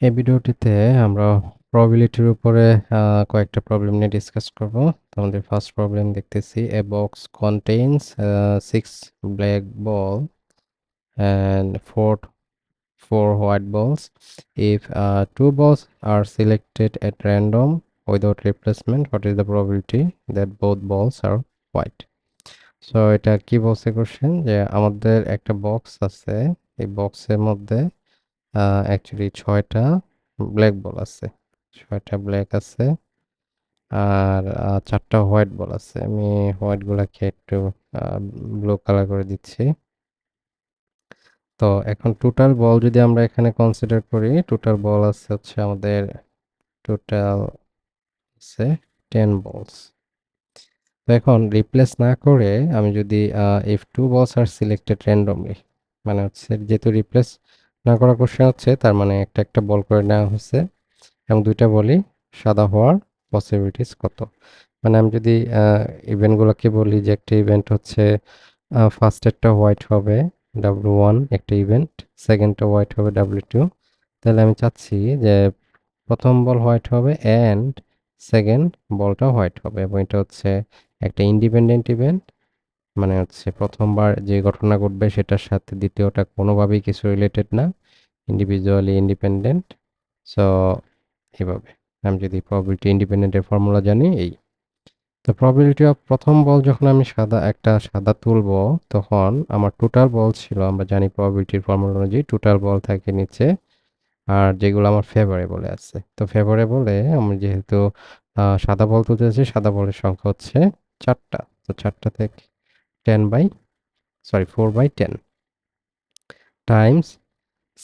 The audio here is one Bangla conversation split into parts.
এই ভিডিওটিতে আমরা প্রবাবিলিটির উপরে কয়েকটা প্রবলেম নিয়ে ডিসকাস করব। তো আমাদের ফার্স্ট প্রবলেম দেখতেছি, a box contains 6 black ball and four white balls. If two balls are selected at random without replacement, what is the probability that both balls are white? So এটা কি বলছে কোশ্চেন, যে আমাদের একটা বক্স আছে, এই বক্সের মধ্যে অ্যাকচুয়ালি 6টা ব্ল্যাক বল আছে, 6টা ব্ল্যাক আছে আর 4টা হোয়াইট বল আছে। আমি হোয়াইট গুলাকে একটু ব্লু কালার করে দিচ্ছি। তো এখন টোটাল বল যদি আমরা এখানে কনসিডার করি, টোটাল বল আছে হচ্ছে আমাদের টোটাল আছে 10 বলস। তো এখন রিপ্লেস না করে আমি যদি ইফ টু বলস আর সিলেক্টেড র্যান্ডমলি, মানে হচ্ছে যেহেতু রিপ্লেস না করা কোশ্চেন হচ্ছে, তার মানে একটা একটা বল করে নেওয়া হচ্ছে এবং দুইটা বলই সাদা হওয়ার পসিবিলিটিস কত। মানে আমি যদি ইভেন্টগুলোকে বলি, যে একটা ইভেন্ট হচ্ছে ফার্স্টেরটা হোয়াইট হবে W1 একটা ইভেন্ট, সেকেন্ডটা হোয়াইট হবে W2। তাহলে আমি চাচ্ছি যে প্রথম বল হোয়াইট হবে অ্যান্ড সেকেন্ড বলটা হোয়াইট হবে, এবং এটা হচ্ছে একটা ইন্ডিপেন্ডেন্ট ইভেন্ট। মানে হচ্ছে প্রথমবার যে ঘটনা ঘটবে সেটার সাথে দ্বিতীয়টা কোনোভাবেই কিছু রিলেটেড না, ইন্ডিভিজুয়ালি ইন্ডিপেন্ডেন্ট। সো এভাবে আমি যদি প্রবাবিলিটি ইন্ডিপেন্ডেন্টের ফর্মুলা জানি এই, তো প্রবাবিলিটি অফ প্রথম বল যখন আমি একটা সাদা তুলবো, তখন আমার টোটাল বল ছিল, আমরা জানি প্রবাবিলিটির ফর্মুলা অনুযায়ী টোটাল বল থাকে নিচে, আর যেগুলো আমার ফেভারেবলে আছে, তো ফেভারেবলে আমি যেহেতু সাদা বল তুলতে যাচ্ছি, সাদা বলের সংখ্যা হচ্ছে 4টা। তো 4টা থেকে 4/10 টাইমস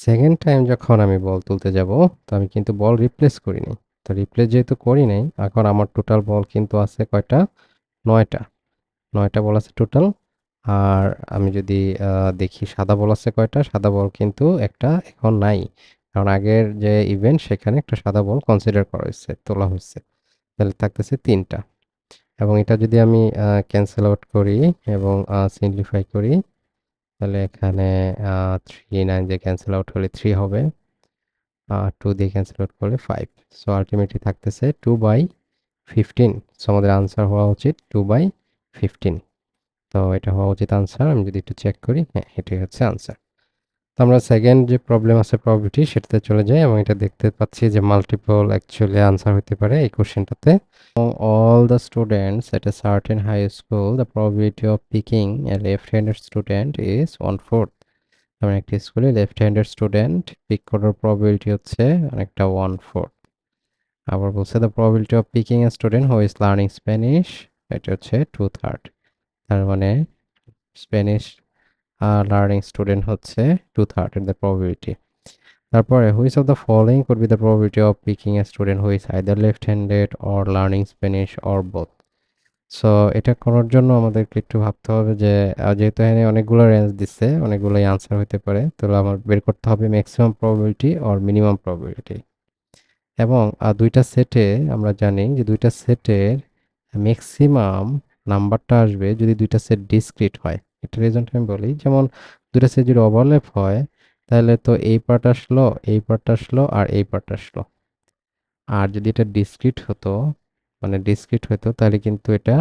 সেকেন্ড টাইম যখন আমি বল তুলতে যাব, তো আমি কিন্তু বল রিপ্লেস করিনি। তো রিপ্লেস যেহেতু করি নাই, এখন আমার টোটাল বল কিন্তু আছে কয়টা, 9টা। 9টা বল আছে টোটাল। আর আমি যদি দেখি সাদা বল আছে কয়টা, সাদা বল কিন্তু একটা এখন নাই, কারণ আগের যে ইভেন্ট সেখানে একটা সাদা বল কনসিডার করা হয়েছে, তোলা হয়েছে। তাহলে থাকতেছে 3টা। এবং এটা যদি আমি ক্যান্সেল আউট করি এবং সিম্পলিফাই করি, তাহলে এখানে 3 9 যে ক্যান্সেল আউট হলে 3 হবে, 2 দিয়ে ক্যান্সেল আউট করলে 5। সো আলটিমেটলি থাকতেছে 2/15। সো আমাদের আনসার হওয়া উচিত 2/15। তো এটা হওয়া উচিত আনসার। আমি যদি একটু চেক করি, হ্যাঁ এটাই হচ্ছে আনসার। তো আমরা সেকেন্ড যে প্রবলেম আছে প্রবাবিলিটি, সেটাতে চলে যাই এবং এটা দেখতে পাচ্ছি যে মাল্টিপল অ্যাকচুয়ালি আনসার হতে পারে এই কোশ্চেনটাতে। All the students at a certain high school, the probability of picking a left-handed student is 1/4. যেমন একটি স্কুলে লেফট হ্যান্ডেড স্টুডেন্ট পিক করার প্রবাবিলিটি হচ্ছে অনেকটা 1/4। আবার বলছে the probability of picking a student who is learning Spanish, এটা হচ্ছে 2/3। তার মানে স্প্যানিশ লার্নিং স্টুডেন্ট হচ্ছে 2/3 এর দ্য প্রবাবিলিটি। তারপরে which of the following could be the probability of picking a student who is either left handed or learning Spanish or both. So এটা করার জন্য আমাদেরকে একটু ভাবতে হবে যে যেহেতু এখানে অনেকগুলো রেঞ্জ দিচ্ছে, অনেকগুলোই আনসার হতে পারে, তাহলে আমার বের করতে হবে maximum probability or minimum probability. এবং দুইটা সেটে আমরা জানি যে দুইটা সেটের ম্যাক্সিমাম নাম্বারটা আসবে যদি দুইটা সেট ডিসক্রিট হয়। এটা রিজনটা আমি বলি, যেমন দুইটা সেট যদি ওভারল্যাপ হয়, তাহলে তো এই পার্ট আসলো, এই পার্ট আসলো আর এই পার্ট আসলো। আর যদি এটা ডিসক্রিট হতো, মানে ডিসক্রিট হতো, তাহলে কিন্তু এটা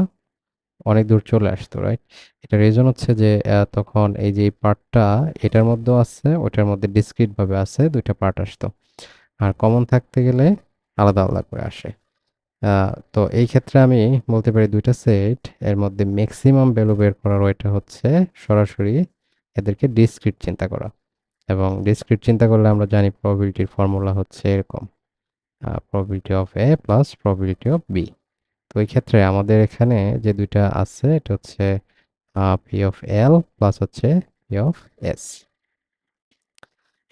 অনেক দূর চলে আসতো, রাইট? এটা রিজন হচ্ছে যে তখন এই যে পার্টটা এটার মধ্যেও আছে, ওটার মধ্যে ডিসক্রিট ভাবে আছে, দুইটা পার্ট আসতো। আর কমন থাকতে গেলে আলাদা আলাদা করে আসে। তো এই ক্ষেত্রে আমি বলতে পারি দুইটা সেট এর মধ্যে ম্যাক্সিমাম ভ্যালু বের করার ওইটা হচ্ছে সরাসরি এদেরকে ডিসক্রিট চিন্তা করা। এবং ডিসক্রিট চিন্তা করলে আমরা জানি প্রবাবিলিটির ফর্মুলা হচ্ছে এরকম, probability of A plus probability of B. তো এই ক্ষেত্রে আমাদের এখানে যে দুইটা আছে, এটা হচ্ছে পি অফ এল প্লাস হচ্ছে পি অফ এস।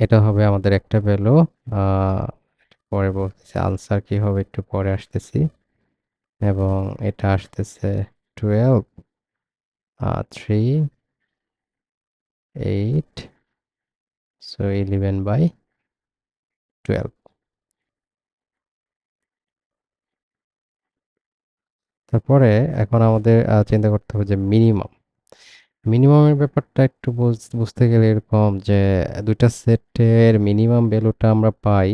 এটা হবে আমাদের একটা ভ্যালু। পরে বলতেছি আনসার কি হবে, একটু পরে আসতেছি। এবং এটা আসতেছে 12, 3, 8, সো 11/12। তারপরে এখন আমাদের চিন্তা করতে হবে যে মিনিমাম, মিনিমামের ব্যাপারটা একটু বুঝতে গেলে এরকম যে দুইটা সেটের মিনিমাম ভ্যালুটা আমরা পাই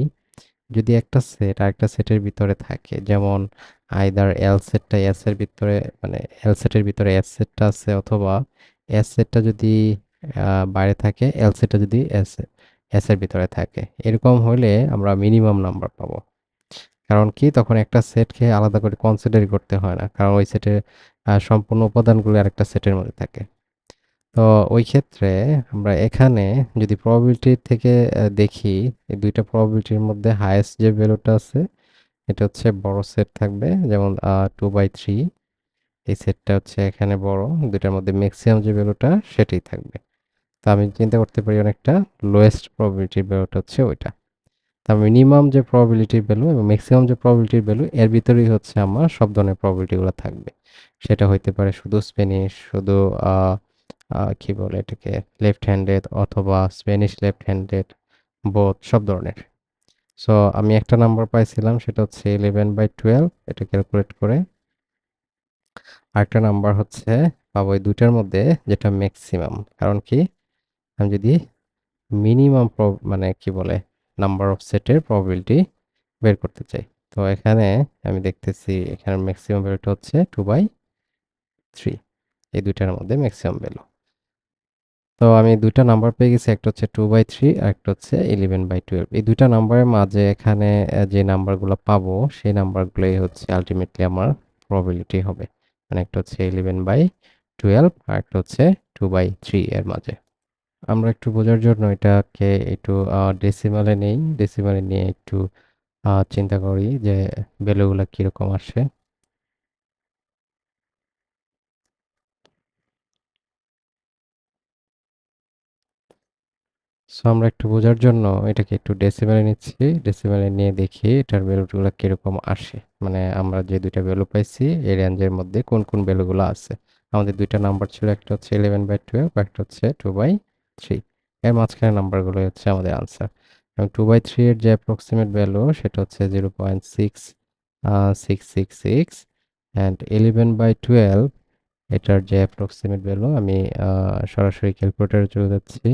যদি একটা সেট আরেকটা সেটের ভিতরে থাকে, যেমন আইদার এল সেটটা এস এর ভিতরে, মানে এল সেটের ভিতরে এস সেটটা আছে, অথবা এস সেটটা যদি বাইরে থাকে, এল সেটটা যদি এস এস এর ভিতরে থাকে, এরকম হলে আমরা মিনিমাম নাম্বার পাবো। কারণ কি, তখন একটা সেটকে আলাদা করে কনসিডার করতে হয় না, কারণ ওই সেটের সম্পূর্ণ উপাদানগুলো আরেকটা সেটের মধ্যে থাকে। তো ওই ক্ষেত্রে আমরা এখানে যদি প্রবাবিলিটি থেকে দেখি, এই দুইটা প্রবাবিলিটির মধ্যে হায়েস্ট যে ভ্যালুটা আছে এটা হচ্ছে বড় সেট থাকবে, যেমন 2/3। এই সেটটা হচ্ছে এখানে বড়, দুইটার মধ্যে ম্যাক্সিমাম যে ভ্যালুটা সেটাই থাকবে। তো আমি চিন্তা করতে পারি অনেকটা লোয়েস্ট প্রবাবিলিটির ভ্যালুটা হচ্ছে ওইটা। তার মিনিমাম যে প্রবাবিলিটির ভ্যালু এবং ম্যাক্সিমাম যে প্রবাবিলিটির ভ্যালু, এর ভিতরেই হচ্ছে আমার সব ধরনের প্রবাবিলিটিগুলো থাকবে। সেটা হইতে পারে শুধু স্প্যানিশ, শুধু কি বলে এটাকে, লেফট হ্যান্ডেড, অথবা স্প্যানিশ লেফট হ্যান্ডেড, বোথ, সব ধরনের। সো আমি একটা নাম্বার পাইছিলাম, সেটা হচ্ছে 11/12, এটা ক্যালকুলেট করে। আরেকটা নাম্বার হচ্ছে পাবো এই দুইটার মধ্যে যেটা ম্যাক্সিমাম। কারণ কি, আমি যদি মিনিমাম মানে কি বলে নাম্বার অফ সেটের প্রবাবিলিটি বের করতে চাই, তো এখানে আমি দেখতেছি এখানে ম্যাক্সিমাম ভ্যালুটা হচ্ছে 2/3। এই দুইটার মধ্যে ম্যাক্সিমাম ভ্যালু। তো আমি দুইটা নাম্বার পেয়ে গেছি, একটা হচ্ছে 2/3 আর একটা হচ্ছে 11/12। এই দুইটা নাম্বারের মাঝে এখানে যে নাম্বারগুলো পাবো সেই নাম্বারগুলোই হচ্ছে আলটিমেটলি আমার প্রবাবিলিটি হবে। মানে একটা হচ্ছে 11/12 আর একটা হচ্ছে 2/3 এর মাঝে। আমরা একটু বোঝার জন্য এটাকে একটু ডেসিমালে নেই, ডেসিমালে নিয়ে একটু চিন্তা করি যে ভ্যালুগুলো কিরকম আসে। সো আমরা একটু বোঝার জন্য এটাকে একটু ডেসিমেলে নিচ্ছি, ডেসিমেলে নিয়ে দেখি এটার ভ্যালুগুলো কিরকম আসে। মানে আমরা যে দুইটা ভ্যালু পাইছি এই রেঞ্জের মধ্যে কোন কোন ভ্যালুগুলো আছে। আমাদের দুইটা নাম্বার ছিল, একটা হচ্ছে 11/12 আর একটা হচ্ছে 2/3। এর মাঝখানে নাম্বারগুলো হচ্ছে আমাদের আনসার। এবং 2/3 এর যে অ্যাপ্রক্সিমেট ভ্যালু সেটা হচ্ছে 0.6 666। অ্যান্ড 11/12 এটার যে অ্যাপ্রক্সিমেট ভ্যালু, আমি সরাসরি ক্যালকুলেটারে চলে যাচ্ছি।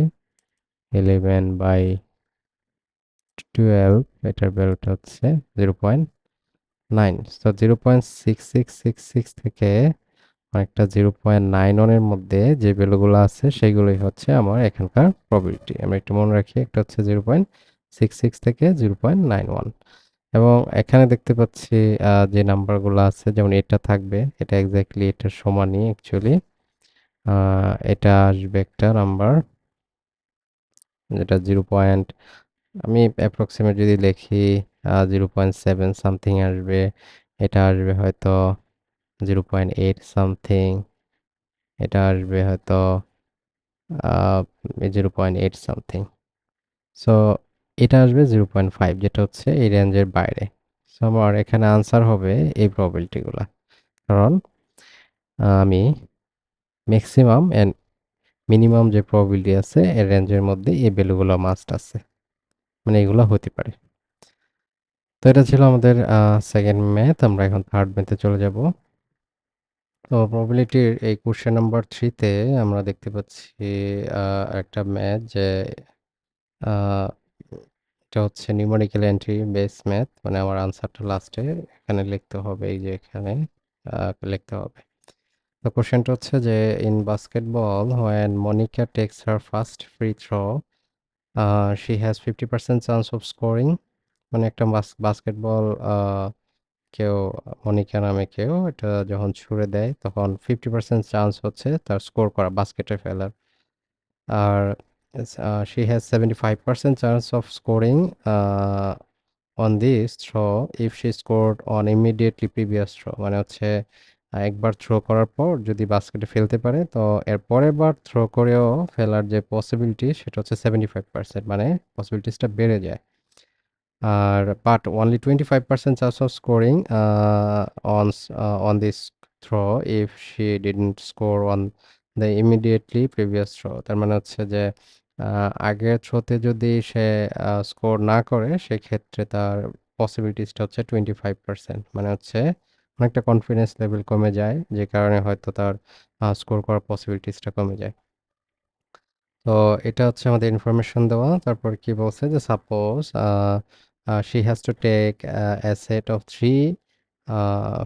11/12 এটার ভ্যালুটা হচ্ছে 0.9। তো 0.6666 থেকে অনেকটা 0.91 এর মধ্যে যে ভ্যালুগুলো আছে সেগুলোই হচ্ছে আমার এখানকার প্রবাবিলিটি। আমরা একটু মনে রাখি, একটা হচ্ছে 0.66 থেকে 0.91। এবং এখানে দেখতে পাচ্ছি যে নাম্বারগুলো আছে, যেমন এটা থাকবে, এটা এক্স্যাক্টলি এটার সমানই অ্যাকচুয়ালি। এটা আসবে একটা নাম্বার যেটা আমি অ্যাপ্রক্সিমেট যদি লিখি 0.7 সামথিং আসবে। এটা আসবে হয়তো 0.8 সামথিং। এটা আসবে হয়তো 0.8 সামথিং। সো এটা আসবে 0.5, যেটা হচ্ছে এই রেঞ্জের বাইরে। সো আমার এখানে আনসার হবে এই প্রবাবিলিটিগুলা। কারণ আমি ম্যাক্সিমাম এন্ড মিনিমাম যে প্রবাবিলিটি আছে এর রেঞ্জের মধ্যে এই ভ্যালুগুলো মাস্ট আছে, মানে এগুলো হতে পারে। তো এটা ছিল আমাদের সেকেন্ড ম্যাথ। আমরা এখন থার্ড ম্যাথে চলে যাব। তো প্রবাবিলিটির এই কোশ্চেন নাম্বার 3-তে আমরা দেখতে পাচ্ছি একটা ম্যাথ যে আহ, এটা হচ্ছে নিউমেরিক্যাল এন্ট্রি বেস ম্যাথ। মানে আমার আনসারটা লাস্টে এখানে লিখতে হবে, এই যে এখানে লিখতে হবে। তো কোশ্চেনটা হচ্ছে যে in basketball when Monica takes her first free throw she has 50% chance of scoring. মানে একটা বাস্কেটবল কেউ, মনিকা নামে কেউ এটা যখন ছুড়ে দেয় তখন 50% চান্স হচ্ছে তার স্কোর করা, বাস্কেটে ফেলার। আর she has 75% chance of scoring on this throw if she scored on immediately previous throw. মানে হচ্ছে একবার থ্রো করার পর যদি বাস্কেটে ফেলতে পারে, তো এর পরের বার থ্রো করেও ফেলার যে পসিবিলিটি সেটা হচ্ছে 75%, মানে পসিবিলিটিসটা বেড়ে যায়। আর but only 25% chance of scoring on this throw if she didn't score on the immediately previous throw। তার মানে হচ্ছে যে আগের থ্রোতে যদি সে স্কোর না করে সেক্ষেত্রে তার পসিবিলিটিসটা হচ্ছে 25%। মানে হচ্ছে অনেকটা কনফিডেন্স লেভেল কমে যায়, যে কারণে হয়তো তার স্কোর করার পসিবিলিটিসটা কমে যায়। তো এটা হচ্ছে আমাদের ইনফরমেশন দেওয়া। তারপর কি বলছে যে suppose she has to take a set of 3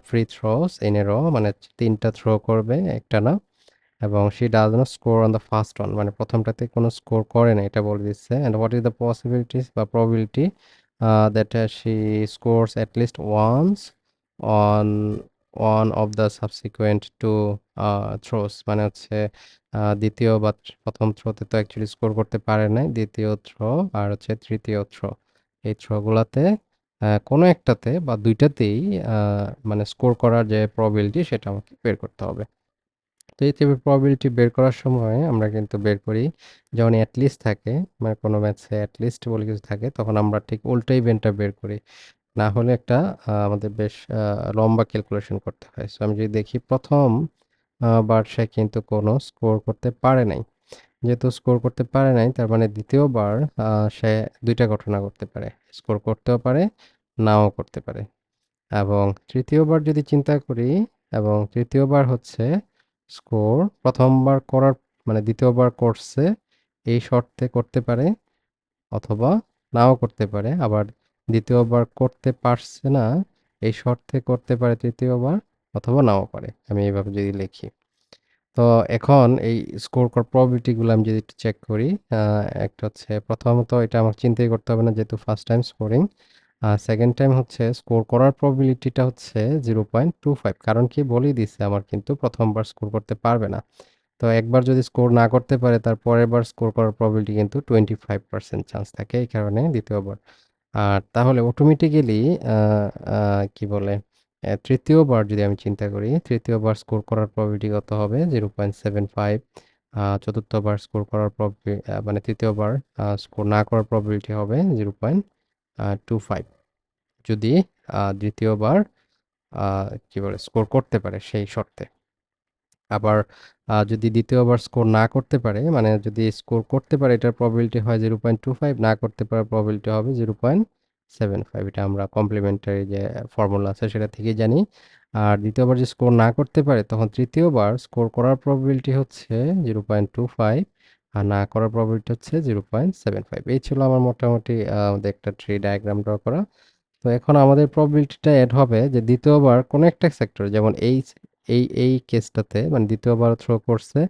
free throws in a row, মানে 3টা থ্রো করবে একটানা, এবং she does not score on the first one, মানে প্রথমটাতে কোনো স্কোর করে না এটা বলে দিচ্ছে। and what is the possibilities বা probability that she scores at least once on one of the subsequent two throws, মানে হচ্ছে দ্বিতীয় বা প্রথম থ্রোতে তো অ্যাকচুয়ালি স্কোর করতে পারে নাই, দ্বিতীয় থ্রো আর হচ্ছে তৃতীয় থ্রো, এই থ্রোগুলাতে কোনো একটাতে বা দুইটাতেই মানে স্কোর করার যে প্রবাবিলিটি সেটা আমাকে বের করতে হবে। তো এই টাইপের প্রবাবিলিটি বের করার সময় আমরা কিন্তু বের করি যখন অ্যাটলিস্ট থাকে, মানে কোনো ম্যাথসে অ্যাটলিস্ট বলে কিছু থাকে তখন আমরা ঠিক উল্টো ইভেন্টটা বের করি, না হলে একটা আমাদের বেশ লম্বা ক্যালকুলেশন করতে হয়। সো আমি যদি দেখি প্রথম বার সে কিন্তু কোনো স্কোর করতে পারে নাই, যেহেতু স্কোর করতে পারে নাই তার মানে দ্বিতীয়বার সে দুইটা ঘটনা করতে পারে, স্কোর করতেও পারে নাও করতে পারে। এবং তৃতীয়বার যদি চিন্তা করি, এবং তৃতীয়বার হচ্ছে স্কোর প্রথমবার করার মানে দ্বিতীয়বার করছে এই শর্তে করতে পারে অথবা নাও করতে পারে, আবার দ্বিতীয়বার করতে পারছে না এই শর্তে করতে পারে তৃতীয়বার, অথবা নাও পারে। আমি এইভাবে যদি লিখি, তো এখন এই স্কোর করার প্রবাবিলিটিগুলো আমি যদি একটু চেক করি, একটা হচ্ছে প্রথমত এটা আমার চিন্তাই করতে হবে না যেহেতু first time scoring. Second time হচ্ছে স্কোর করার প্রবাবিলিটিটা হচ্ছে 0.25, কারণ কি বলেই দিচ্ছে আমার কিন্তু প্রথমবার স্কোর করতে পারবে না। তো একবার যদি স্কোর না করতে পারে তার পরের বার স্কোর করার প্রবাবিলিটি কিন্তু 25% চান্স থাকে, এই কারণে দ্বিতীয়বার। আর তাহলে অটোমেটিক্যালি কি বলে তৃতীয়বার যদি আমি চিন্তা করি, তৃতীয়বার স্কোর করার প্রবাবিলিটি কত হবে? 0.75। চতুর্থবার স্কোর করার মানে তৃতীয়বার স্কোর না করার প্রবাবিলিটি হবে 0.25, যদি দ্বিতীয়বার কি বলে স্কোর করতে পারে সেই শর্তে। আবার যদি দ্বিতীয়বার স্কোর না করতে পারে, মানে যদি স্কোর করতে পারে এটার প্রবাবিলিটি হয় 0.25, না করতে পারার প্রবাবিলিটি হবে 0.75। এটা আমরা কমপ্লিমেন্টারি যে ফর্মুলা আছে সেটা থেকেই জানি। আর দ্বিতীয়বার যে স্কোর না করতে পারে তখন তৃতীয়বার স্কোর করার প্রবাবিলিটি হচ্ছে 0.25, আর না করার প্রবাবিলিটি হচ্ছে 0.75। এই ছিল আমার মোটামুটি আমাদের একটা ট্রি ডায়াগ্রাম ড্র করা। তো এখন আমাদের প্রবাবিলিটিটা এড হবে যে দ্বিতীয়বার কোনো একটা সেক্টর, যেমন এই কেসটাতে মানে দ্বিতীয়বার থ্রো করছে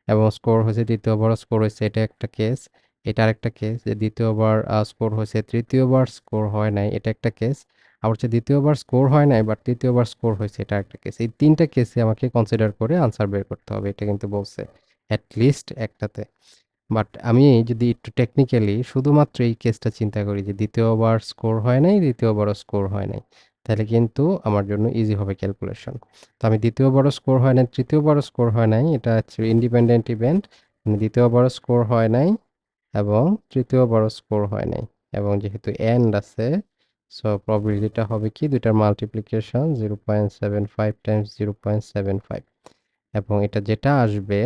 এবং স্কোর হয়েছে, দ্বিতীয়বার স্কোর হয়েছে, এটা একটা কেস। এটা আরেকটা কেস যে দ্বিতীয়বার স্কোর হয়েছে, তৃতীয়বার স্কোর হয় নাই, এটা একটা কেস। আবার হচ্ছে দ্বিতীয়বার স্কোর হয় নাই বাট তৃতীয়বার স্কোর হয়েছে, এটা একটা কেস। এই তিনটা কেসে আমাকে কনসিডার করে আনসার বের করতে হবে, এটা কিন্তু বলছে অ্যাট লিস্ট একটাতে। বাট আমি যদি একটু টেকনিক্যালি শুধুমাত্র এই কেসটা চিন্তা করি যে দ্বিতীয়বার স্কোর হয় নাই, দ্বিতীয়বারও স্কোর হয় নাই, তাহলে কিন্তু আমার জন্য ইজি হবে ক্যালকুলেশন। তো আমি দ্বিতীয়বারও স্কোর হয় নাই, তৃতীয়বারও স্কোর হয় নাই, এটা হচ্ছে ইন্ডিপেন্ডেন্ট ইভেন্ট, মানে দ্বিতীয়বারও স্কোর হয় নাই এবং তৃতীয়বারও স্কোর হয় নাই, এবং যেহেতু এন্ড আছে সো প্রবাবিলিটিটা হবে কি দুইটার মাল্টিপ্লিকেশন 0.75 টাইমস 0.75, এবং এটা যেটা আসবে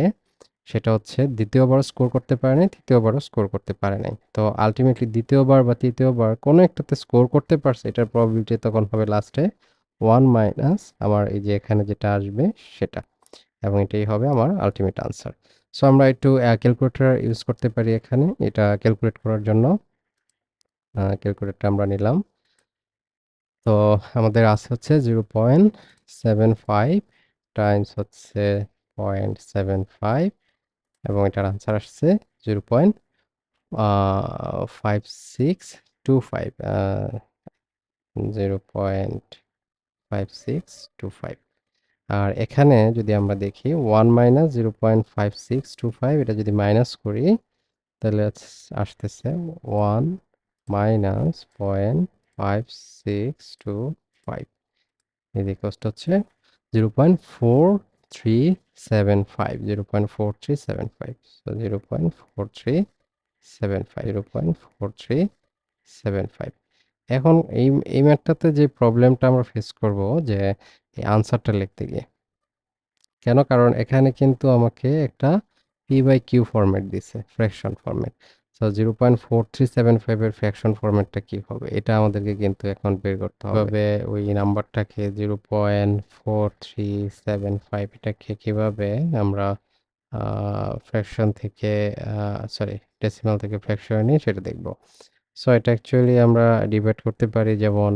সেটা হচ্ছে দ্বিতীয়বারও স্কোর করতে পারে নাই, তৃতীয়বারও স্কোর করতে পারে নাই। তো আলটিমেটলি দ্বিতীয়বার বা তৃতীয়বার কোনো একটাতে স্কোর করতে পারছে, এটার প্রবাবিলিটি তখন হবে লাস্টে 1 মাইনাস আমার এই যে এখানে যেটা আসবে সেটা, এবং এটাই হবে আমার আলটিমেট আনসার। সো আমরা একটু ক্যালকুলেটর ইউজ করতে পারি এখানে এটা ক্যালকুলেট করার জন্য। ক্যালকুলেটর আমরা নিলাম, তো আমাদের আছে হচ্ছে 0.75 টাইমস হচ্ছে 0.75, এবং এটার আনসার আসছে 0.5625, 0.5625। আর এখানে যদি আমরা দেখি 1 - 0.5625, এটা যদি মাইনাস করি তাহলে আসতেছে 1 - 0.5625, এদিকে হচ্ছে 0.4375, 0.4375, so 0.4375, 0.4375। এখন এই ম্যাথটাতে যে প্রবলেমটা আমরা ফেস করব যে এই আনসারটা লিখতে গিয়ে, কেন? কারণ এখানে কিন্তু আমাকে একটা পি বাই কিউ ফরম্যাট দিছে, ফ্র্যাকশন ফরম্যাট। সো 0.4375 এর ফ্র্যাকশন ফরম্যাটটা কি হবে এটা আমাদেরকে কিন্তু এখন বের করতে হবে। তবে ওই নাম্বারটাকে 0.4375 এটাকে কিভাবে আমরা ফ্র্যাকশন থেকে সরি ডেসিমাল থেকে ফ্র্যাকশন নিই সেটা দেখব। সো এটা অ্যাকচুয়ালি আমরা ডিভাইড করতে পারি, যেমন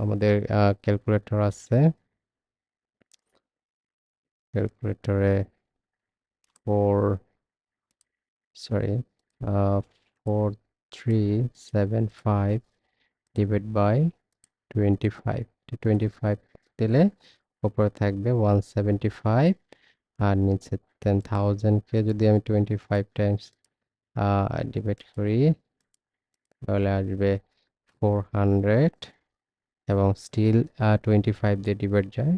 আমাদের ক্যালকুলেটর আছে, ক্যালকুলেটরে 4 সরি 4375 ডিভাইড বাই 25, 25 দিলে উপরে থাকবে 175, আর নিচে 10,000-কে যদি আমি 25 টাইমস ডিভাইড করি তাহলে আসবে 400, এবং স্টিল 25 দিয়ে ডিভাইড যায়,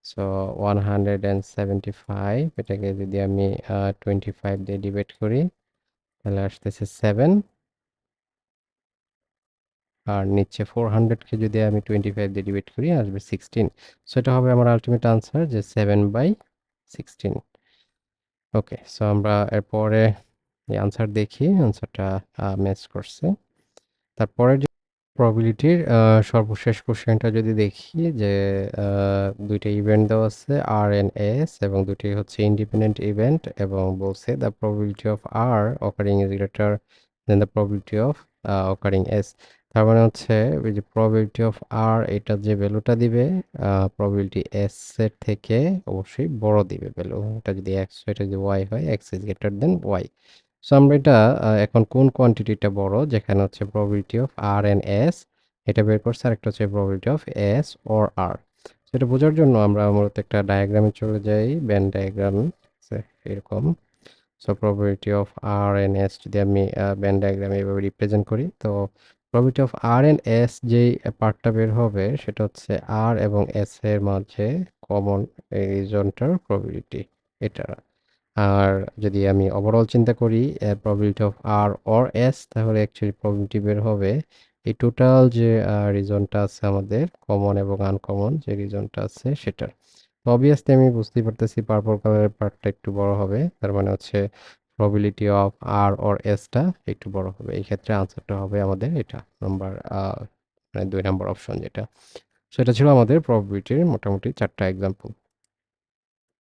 সো 175, এটাকে যদি আমি 25 দিয়ে ডিভাইড করি তাহলে আসতেছে 7, আর নিচে 400-কে যদি আমি 25 দিয়ে ডিভাইড করি আসবে 16। সো এটা হবে আমার আলটিমেট আনসার, যে 7/16। ওকে, সো আমরা এরপরে এই আনসার দেখি, আনসারটা ম্যাচ করছে। তারপরে যে প্রবাবিলিটির সর্বশেষ কোশ্চেনটা যদি দেখি, যে দুইটা ইভেন্ট দেওয়া আছে আর এন্ড এস, এবং দুটি হচ্ছে ইন্ডিপেন্ডেন্ট ইভেন্ট, এবং বলছে the probability of R occurring is greater than the probability of occurring S. তার মানে হচ্ছে ওই যে প্রবাবিলিটি অফ আর, এটা যে ভ্যালুটা দিবে প্রবাবিলিটি এস এর থেকে অবশ্যই বড় দিবে ভ্যালু। এটা যদি এক্স হয়, এটা যদি ওয়াই হয়, X is greater than Y. So আমরা এটা এখন কোন কোয়ান্টিটিটা বড়, যেখানে হচ্ছে probability of R and S এটা বের করছে, আর একটা হচ্ছে probability of S or R. সেটা বোঝার জন্য আমরা মূলত একটা ডায়াগ্রামে চলে যাই, ভেন ডায়াগ্রাম এরকম। So probability of R and S যদি আমি ভেন ডায়াগ্রামে এভাবে রিপ্রেজেন্ট করি, তো probability of R and S যেই পার্টটা বের হবে সেটা হচ্ছে আর এবং এস এর মাঝে কমন এই রিজনটার প্রবাবিলিটি, এটা। আর যদি আমি ওভারঅল চিন্তা করি probability of R or S, তাহলে অ্যাকচুয়ালি প্রবাবিলিটি বের হবে এই টোটাল যে রিজনটা আছে আমাদের, কমন এবং আনকমন যে রিজনটা আছে সেটার। তো অবভিয়াসলি আমি বুঝতেই পারতেছি পার্পল কালারের পার্টটা একটু বড় হবে, তার মানে হচ্ছে প্রবাবিলিটি অফ আর অর এসটা একটু বড় হবে। এই ক্ষেত্রে আনসারটা হবে আমাদের এটা নাম্বার, মানে 2 নম্বর অপশন যেটা। সেটা ছিল আমাদের প্রবাবিলিটির মোটামুটি 4টা এক্সাম্পল।